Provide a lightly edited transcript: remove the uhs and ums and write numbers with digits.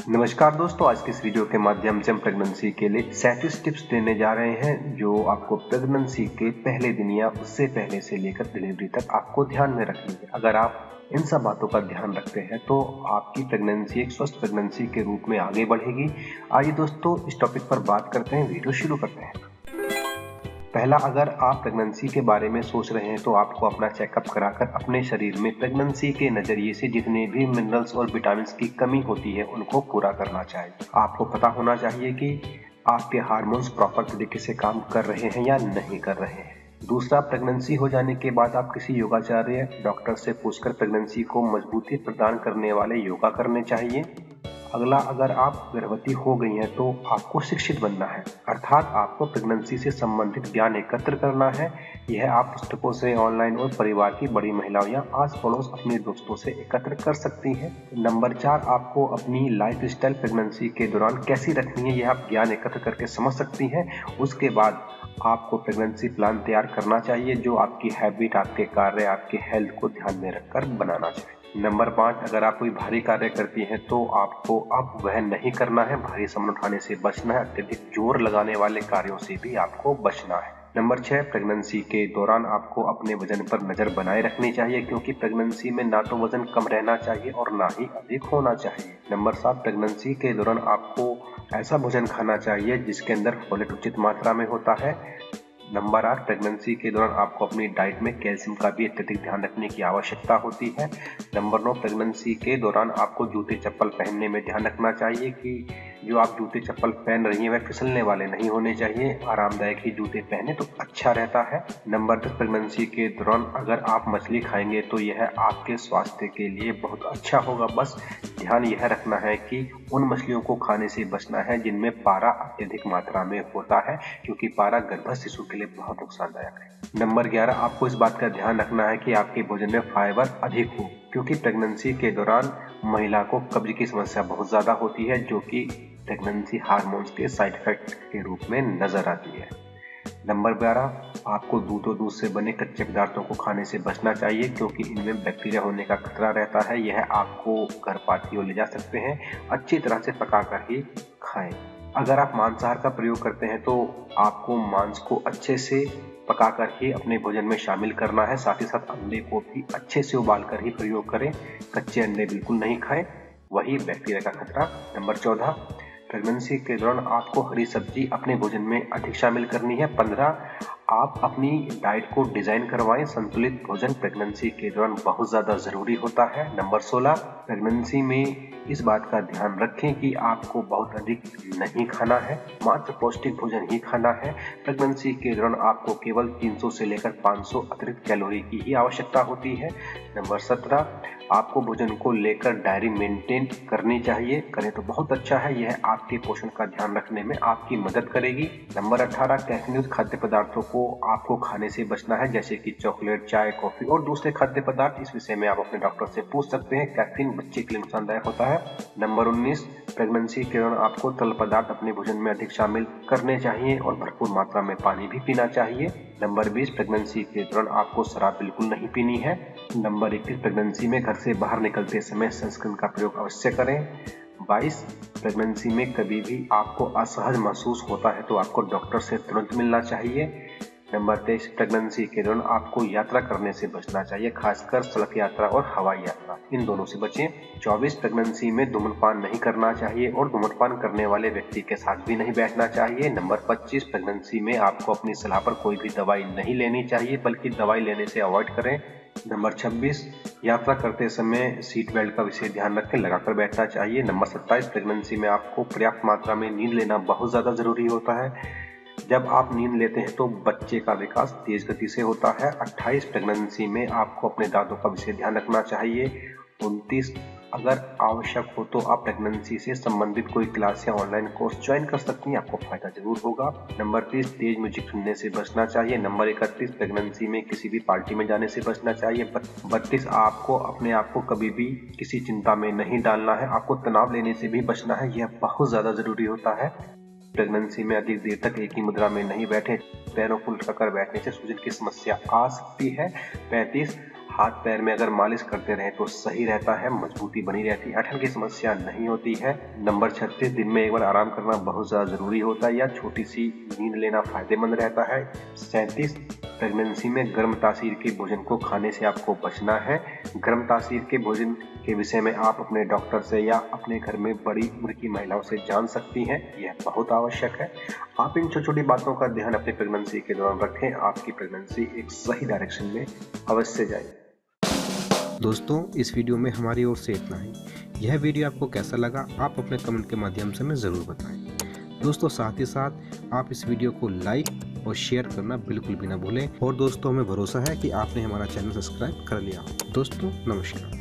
नमस्कार दोस्तों, आज की इस वीडियो के माध्यम से हम प्रेगनेंसी के लिए 37 टिप्स देने जा रहे हैं जो आपको प्रेगनेंसी के पहले दिन या उससे पहले से लेकर डिलीवरी तक आपको ध्यान में रखनी है। अगर आप इन सब बातों का ध्यान रखते हैं तो आपकी प्रेगनेंसी एक स्वस्थ प्रेगनेंसी के रूप में आगे बढ़ेगी। आइए दोस्तों, इस टॉपिक पर बात करते हैं, वीडियो शुरू करते हैं। पहला, अगर आप प्रेगनेंसी के बारे में सोच रहे हैं तो आपको अपना चेकअप कराकर अपने शरीर में प्रेगनेंसी के नजरिए से जितने भी मिनरल्स और विटामिन की कमी होती है उनको पूरा करना चाहिए। आपको पता होना चाहिए कि आपके हार्मोन्स प्रॉपर तरीके से काम कर रहे हैं या नहीं कर रहे हैं। दूसरा, प्रेगनेंसी हो जाने के बाद आप किसी योगाचार्य डॉक्टर से पूछकर प्रेगनेंसी को मजबूती प्रदान करने वाले योगा करने चाहिए। अगला, अगर आप गर्भवती हो गई हैं तो आपको शिक्षित बनना है, अर्थात आपको प्रेगनेंसी से संबंधित ज्ञान एकत्र करना है। यह आप पुस्तकों से, ऑनलाइन और परिवार की बड़ी महिलाओं या आस पड़ोस अपने दोस्तों से एकत्र कर सकती हैं। नंबर 4, आपको अपनी लाइफ स्टाइल प्रेगनेंसी के दौरान कैसी रखनी है यह आप ज्ञान एकत्र करके समझ सकती हैं। उसके बाद आपको प्रेगनेंसी प्लान तैयार करना चाहिए जो आपकी हैबिट, आपके कार्य, आपके हेल्थ को ध्यान में रखकर बनाना चाहिए। नंबर 5, अगर आप कोई भारी कार्य करती हैं तो आपको अब वह नहीं करना है। भारी सामान उठाने से बचना है। अत्यधिक जोर लगाने वाले कार्यों से भी आपको बचना है। नंबर 6, प्रेगनेंसी के दौरान आपको अपने वजन पर नजर बनाए रखनी चाहिए क्योंकि प्रेगनेंसी में ना तो वजन कम रहना चाहिए और ना ही अधिक होना चाहिए। नंबर 7, प्रेगनेंसी के दौरान आपको ऐसा भोजन खाना चाहिए जिसके अंदर फोलेट उचित मात्रा में होता है। नंबर 8, प्रेगनेंसी के दौरान आपको अपनी डाइट में कैल्शियम का भी अत्यधिक ध्यान रखने की आवश्यकता होती है। नंबर 9, प्रेगनेंसी के दौरान आपको जूते चप्पल पहनने में ध्यान रखना चाहिए कि जो आप जूते चप्पल पहन रही हैं वह फिसलने वाले नहीं होने चाहिए। आरामदायक ही जूते पहने तो अच्छा रहता है। नंबर 10, प्रेगनेंसी के दौरान अगर आप मछली खाएंगे तो यह आपके स्वास्थ्य के लिए बहुत अच्छा होगा। बस ध्यान यह रखना है कि उन मछलियों को खाने से बचना है जिनमें पारा अत्यधिक मात्रा में होता है क्योंकि पारा गर्भस्थ शिशु के लिए बहुत नुकसानदायक है। नंबर 11, आपको इस बात का ध्यान रखना है कि आपके भोजन में फाइबर अधिक हो क्योंकि प्रेगनेंसी के दौरान महिला को कब्ज की समस्या बहुत ज्यादा होती है जो कि प्रेगनेंसी हार्मोन्स के साइड इफेक्ट के रूप में नजर आती है। नंबर 12, आपको दूध और दूध से बने कच्चे पदार्थों को खाने से बचना चाहिए क्योंकि इनमें बैक्टीरिया होने का खतरा रहता है। यह आपको गर्भपात की ओर ले जा सकते हैं। अच्छी तरह से पकाकर ही खाएं। अगर आप मांसाहार का प्रयोग करते हैं तो आपको मांस को अच्छे से पकाकर ही अपने भोजन में शामिल करना है। साथ ही साथ अंडे को भी अच्छे से उबालकर ही प्रयोग करें। कच्चे अंडे बिल्कुल नहीं खाएं, वही बैक्टीरिया का खतरा। नंबर 14, प्रेगनेंसी के दौरान आपको हरी सब्जी अपने भोजन में अधिक शामिल करनी है। 15, आप अपनी डाइट को डिजाइन करवाएं। संतुलित भोजन प्रेगनेंसी के दौरान बहुत ज्यादा जरूरी होता है। नंबर 16, प्रेगनेंसी में इस बात का ध्यान रखें कि आपको बहुत अधिक नहीं खाना है, मात्र पौष्टिक भोजन ही खाना है। प्रेगनेंसी के दौरान आपको केवल 300 से लेकर 500 अतिरिक्त कैलोरी की ही आवश्यकता होती है। नंबर 17, आपको भोजन को लेकर डायरी मेंटेन करनी चाहिए। करें तो बहुत अच्छा है, यह आपके पोषण का ध्यान रखने में आपकी मदद करेगी। नंबर 18, कैफीन युक्त खाद्य पदार्थों को आपको खाने से बचना है जैसे कि चॉकलेट, चाय, कॉफी और दूसरे खाद्य पदार्थ। इस विषय में आप अपने डॉक्टर से पूछ सकते हैं। कैफीन बच्चे के लिए नुकसानदायक होता है। नंबर 19, प्रेगनेंसी के दौरान आपको तरल पदार्थ अपने भोजन में अधिक शामिल करने चाहिए और भरपूर मात्रा में पानी भी पीना चाहिए। नंबर 20, प्रेगनेंसी के दौरान आपको शराब बिल्कुल नहीं पीनी है। नंबर 21, प्रेगनेंसी में घर से बाहर निकलते समय सनस्क्रीन का प्रयोग अवश्य करें। 22, प्रेगनेंसी में कभी भी आपको असहज महसूस होता है तो आपको डॉक्टर से तुरंत मिलना चाहिए। नंबर 23, प्रेगनेंसी के दौरान आपको यात्रा करने से बचना चाहिए, खासकर सड़क यात्रा और हवाई यात्रा, इन दोनों से बचें। 24, प्रेगनेंसी में धूम्रपान नहीं करना चाहिए और धूम्रपान करने वाले व्यक्ति के साथ भी नहीं बैठना चाहिए। नंबर 25, प्रेगनेंसी में आपको अपनी सलाह पर कोई भी दवाई नहीं लेनी चाहिए बल्कि दवाई लेने से अवॉइड करें। नंबर 26, यात्रा करते समय सीट बेल्ट का विशेष ध्यान रखें, लगाकर बैठना चाहिए। नंबर 27, प्रेगनेंसी में आपको पर्याप्त मात्रा में नींद लेना बहुत ज्यादा जरूरी होता है। जब आप नींद लेते हैं तो बच्चे का विकास तेज गति से होता है। 28, प्रेगनेंसी में आपको अपने दांतों का विशेष ध्यान रखना चाहिए। 29, अगर आवश्यक हो तो आप प्रेगनेंसी से संबंधित कोई क्लास या ऑनलाइन कोर्स ज्वाइन कर सकती हैं, आपको फायदा जरूर होगा। नंबर 30, तेज म्यूजिक सुनने से बचना चाहिए। नंबर 31, प्रेगनेंसी में किसी भी पार्टी में जाने से बचना चाहिए। 32, आपको अपने आप को कभी भी किसी चिंता में नहीं डालना है, आपको तनाव लेने से भी बचना है, यह बहुत ज्यादा जरूरी होता है। प्रेगनेंसी में अधिक देर तक एक ही मुद्रा में नहीं बैठे, पैरों को लटकाकर बैठने से सूजन की समस्या आ सकती है। 35, हाथ पैर में अगर मालिश करते रहें तो सही रहता है, मजबूती बनी रहती है, ऐंठन की समस्या नहीं होती है। नंबर 36, दिन में एक बार आराम करना बहुत ज़्यादा ज़रूरी होता है या छोटी सी नींद लेना फायदेमंद रहता है। 37, प्रेगनेंसी में गर्म तासीर के भोजन को खाने से आपको बचना है। गर्म तासीर के भोजन के विषय में आप अपने डॉक्टर से या अपने घर में बड़ी उम्र की महिलाओं से जान सकती हैं, यह बहुत आवश्यक है। आप इन छोटी छोटी बातों का ध्यान अपनी प्रेगनेंसी के दौरान रखें, आपकी प्रेगनेंसी एक सही डायरेक्शन में अवश्य जाए। दोस्तों, इस वीडियो में हमारी ओर से इतना ही। यह वीडियो आपको कैसा लगा आप अपने कमेंट के माध्यम से हमें ज़रूर बताएं। दोस्तों, साथ ही साथ आप इस वीडियो को लाइक और शेयर करना बिल्कुल भी ना भूलें। और दोस्तों, हमें भरोसा है कि आपने हमारा चैनल सब्सक्राइब कर लिया। दोस्तों, नमस्कार।